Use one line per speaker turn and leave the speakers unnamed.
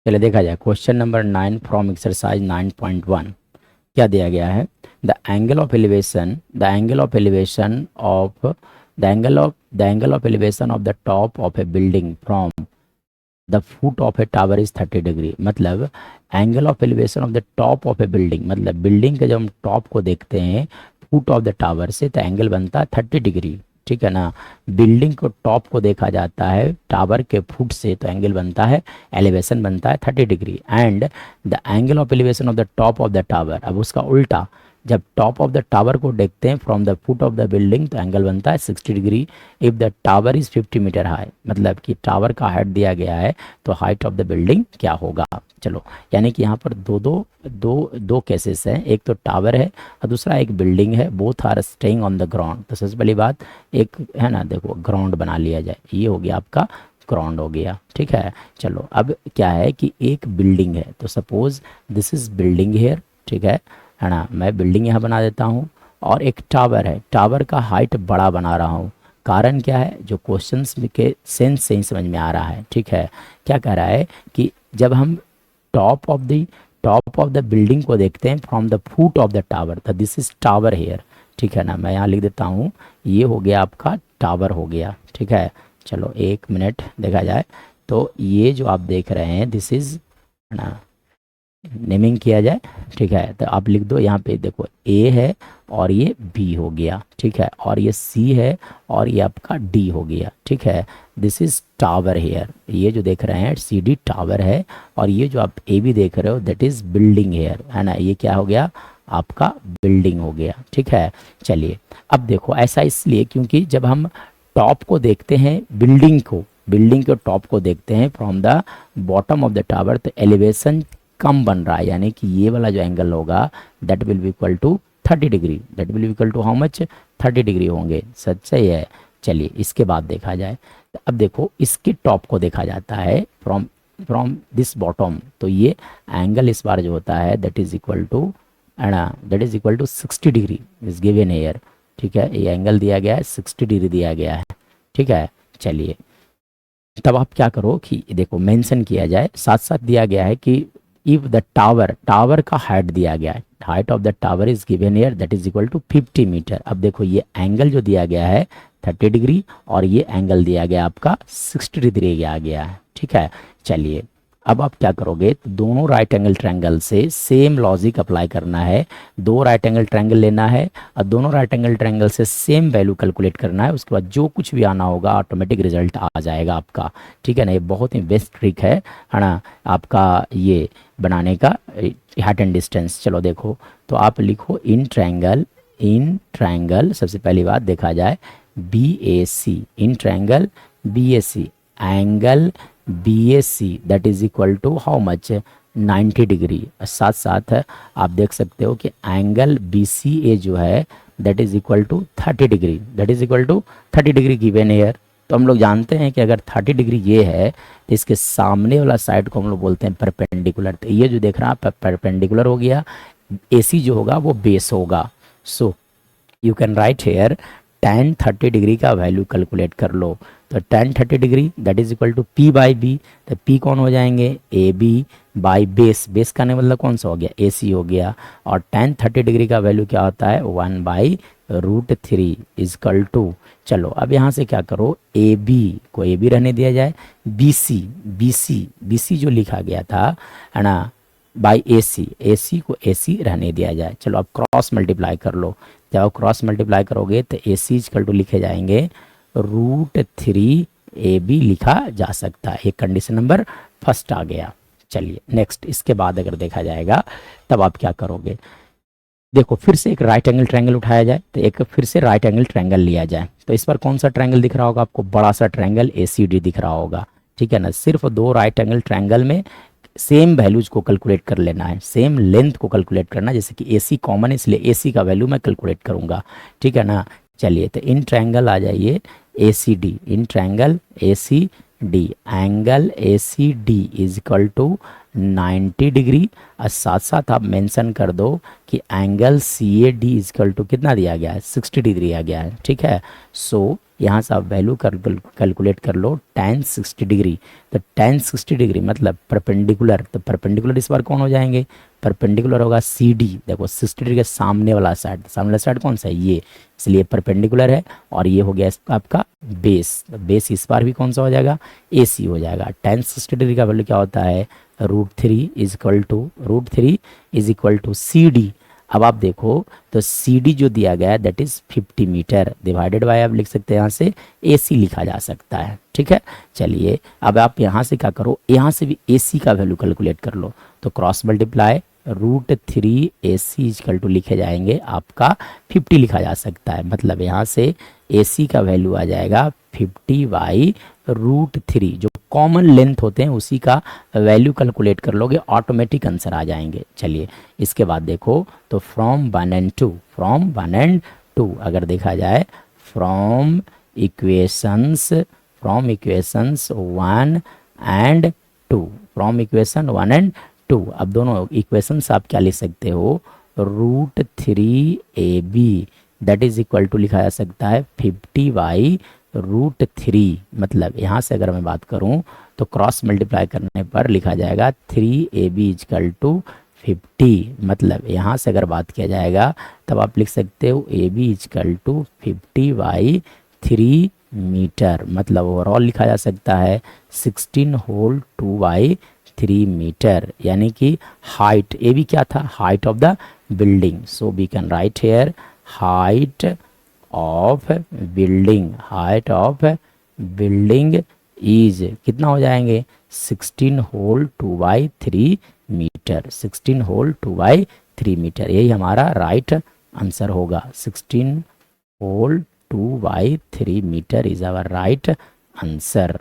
चलिए देखा जाए क्वेश्चन नंबर 9 फ्रॉम एक्सरसाइज 9.1। क्या दिया गया है? The angle of the top of a building from the foot of a tower is 30 degree. मतलब angle of elevation of the top of a building, मतलब building के जब हम टॉप को देखते हैं फुट ऑफ द टावर से तो एंगल बनता है 30 डिग्री। ठीक है ना। बिल्डिंग को टॉप को देखा जाता है टावर के फुट से तो एंगल बनता है, एलिवेशन बनता है 30 degree. And the angle of elevation of the top of the tower, अब उसका उल्टा, जब टॉप ऑफ द टावर को देखते हैं from the foot of the building तो एंगल बनता है 60 degree. If the tower is 50 metre high, मतलब कि टावर का हाइट दिया गया है तो हाइट ऑफ द बिल्डिंग क्या होगा। चलो, यानी कि यहाँ पर दो दो दो दो केसेस हैं, एक तो टावर है और दूसरा एक बिल्डिंग है। Both are staying on the ground. तो सबसे पहली बात एक है ना, देखो ग्राउंड बना लिया जाए, ये हो गया आपका ग्राउंड हो गया। ठीक है। चलो अब क्या है कि एक बिल्डिंग है, तो suppose this is building here. ठीक है ना। मैं बिल्डिंग यहाँ बना देता हूँ और एक टावर है, टावर का हाइट बड़ा बना रहा हूँ। कारण क्या है, जो क्वेश्चंस के सेंस से ही समझ में आ रहा है। ठीक है। क्या कह रहा है कि जब हम टॉप ऑफ द बिल्डिंग को देखते हैं from the foot of the tower, तो दिस इज टावर हेयर। ठीक है ना। मैं यहाँ लिख देता हूँ, ये हो गया आपका टावर हो गया। ठीक है। चलो एक मिनट देखा जाए तो ये जो आप देख रहे हैं दिस इज ना, नेमिंग किया जाए। ठीक है। तो आप लिख दो यहाँ पे, देखो ए है और ये बी हो गया। ठीक है। और ये सी है और ये आपका डी हो गया। ठीक है। दिस इज टावर हेयर, ये जो देख रहे हैं सी डी टावर है और ये जो आप ए बी देख रहे हो दैट इज बिल्डिंग हेयर, है ना। ये क्या हो गया आपका बिल्डिंग हो गया। ठीक है। चलिए अब देखो, ऐसा इसलिए क्योंकि जब हम टॉप को देखते हैं बिल्डिंग के टॉप को देखते हैं from the bottom of the tower तो एलिवेशन कम बन रहा है, यानी कि ये वाला जो एंगल होगा that will be equal to 30 degree. That will be equal to how much, 30 degree होंगे। सच सही है। चलिए इसके बाद देखा जाए तो अब देखो इसके टॉप को देखा जाता है फ्रॉम फ्रॉम दिस बॉटम, तो ये एंगल इस बार जो होता है दैट इज इक्वल टू, है ना, that is equal to 60 degree is given here. ठीक है। ये एंगल दिया गया है 60 डिग्री दिया गया है। ठीक है। चलिए तब आप क्या करो कि देखो मेंशन किया जाए, साथ साथ दिया गया है कि इफ द टावर का हाइट दिया गया है, height of the tower is given here that is equal to 50 metre. अब देखो ये एंगल जो दिया गया है 30 डिग्री और ये एंगल दिया गया आपका 60 डिग्री आ गया है। ठीक है। चलिए अब आप क्या करोगे, तो दोनों राइट एंगल ट्रायंगल से सेम लॉजिक अप्लाई करना है। दो राइट एंगल ट्रायंगल लेना है और दोनों राइट एंगल ट्रायंगल से सेम वैल्यू कैलकुलेट करना है। उसके बाद जो कुछ भी आना होगा ऑटोमेटिक रिजल्ट आ जाएगा आपका। ठीक है ना। ये बहुत ही बेस्ट ट्रिक है ना, आपका ये बनाने का हाइट एंड डिस्टेंस। चलो देखो तो आप लिखो इन ट्रायंगल सबसे पहली बात देखा जाए B A C, in triangle B A C, angle B A C that is equal to how much, 90 degree. साथ साथ आप देख सकते हो कि एंगल बी सी ए जो है that is equal to 30 degree, that is equal to 30 degree given here. तो हम लोग जानते हैं कि अगर 30 डिग्री ये है तो इसके सामने वाला साइड को हम लोग बोलते हैं परपेंडिकुलर। तो ये जो देख रहा है परपेंडिकुलर हो गया, AC जो होगा वो बेस होगा। So you can write here tan 30 degree का वैल्यू कैलकुलेट कर लो। तो tan 30 degree that is equal to P by बी। तो P कौन हो जाएंगे, AB बाई बेस, बेस का मतलब कौन सा हो गया, AC हो गया। और tan 30 डिग्री का वैल्यू क्या होता है 1/√3 इजकल टू, चलो अब यहाँ से क्या करो AB को AB रहने दिया जाए, BC जो लिखा गया था है ना बाई AC को AC रहने दिया जाए। चलो अब क्रॉस मल्टीप्लाई कर लो। जब क्रॉस मल्टीप्लाई करोगे तो AC इजकल टू लिखे जाएंगे √3 AB लिखा जा सकता है। ये कंडीशन नंबर फर्स्ट आ गया। चलिए नेक्स्ट, इसके बाद अगर देखा जाएगा तब आप क्या करोगे, देखो फिर से एक राइट एंगल ट्रायंगल उठाया जाए तो एक फिर से राइट एंगल ट्रायंगल लिया जाए। तो इस पर कौन सा ट्रायंगल दिख रहा होगा आपको, बड़ा सा ट्रायंगल ACD दिख रहा होगा। ठीक है ना। सिर्फ दो राइट एंगल ट्रायंगल में सेम वैल्यूज को कैलकुलेट कर लेना है, सेम लेंथ को कैलकुलेट करना है। जैसे कि AC कॉमन है इसलिए AC का वैल्यू मैं कैलकुलेट करूंगा। ठीक है ना। चलिए तो इन ट्रायंगल आ जाइए ACD, in triangle ACD, angle ACD is equal to 90 degree. और साथ साथ आप मेंशन कर दो कि angle C A D is equal to कितना दिया गया है, 60 डिग्री दिया गया है, ठीक है। सो यहाँ से आप वैल्यू कैलकुलेट कर लो tan 60 डिग्री। तो tan 60 डिग्री मतलब परपेंडिकुलर, तो परपेंडिकुलर इस बार कौन हो जाएंगे, परपेंडिकुलर होगा सी डी। देखो 60 डिग्री के सामने वाला साइड, सामने वाला साइड कौन सा है, ये, इसलिए परपेंडिकुलर है। और ये हो गया इसका आपका बेस, बेस इस बार भी कौन सा हो जाएगा, ए सी हो जाएगा। tan 60 डिग्री का वैल्यू क्या होता है, √3 is equal to C D. अब आप देखो तो सी डी जो दिया गया है that is 50 metre, divided by आप लिख सकते हैं यहाँ से ए सी लिखा जा सकता है, ठीक है। चलिए अब आप यहाँ से क्या करो, यहाँ से भी ए सी का वैल्यू कैलकुलेट कर लो। तो cross multiply √3 A C is equal to लिखे जाएंगे आपका 50 लिखा जा सकता है। मतलब यहाँ से ए सी का वैल्यू आ जाएगा 50/√3, जो कॉमन लेंथ होते हैं उसी का वैल्यू कैलकुलेट कर लोगे, ऑटोमेटिक आंसर आ जाएंगे। चलिए इसके बाद देखो तो फ्रॉम 1 एंड 2 अगर देखा जाए, फ्रॉम इक्वेशंस 1 एंड 2, अब दोनों इक्वेशंस आप क्या लिख सकते हो, √3ab that is equal to लिखा जा सकता है 50/√3। मतलब यहाँ से अगर मैं बात करूँ तो क्रॉस मल्टीप्लाई करने पर लिखा जाएगा 3ab इजकल टू 50। मतलब यहाँ से अगर बात किया जाएगा तब आप लिख सकते हो ab इजकल टू 50/3 मीटर। मतलब ओवरऑल लिखा जा सकता है 16 होल 2/3 मीटर, यानी कि हाइट, ए भी क्या था, height of the building. So we can write here height of building is कितना हो जाएंगे, 16 होल 2/3 मीटर, 16 होल 2/3 मीटर, यही हमारा राइट आंसर होगा। 16 whole 2/3 metre is our right answer.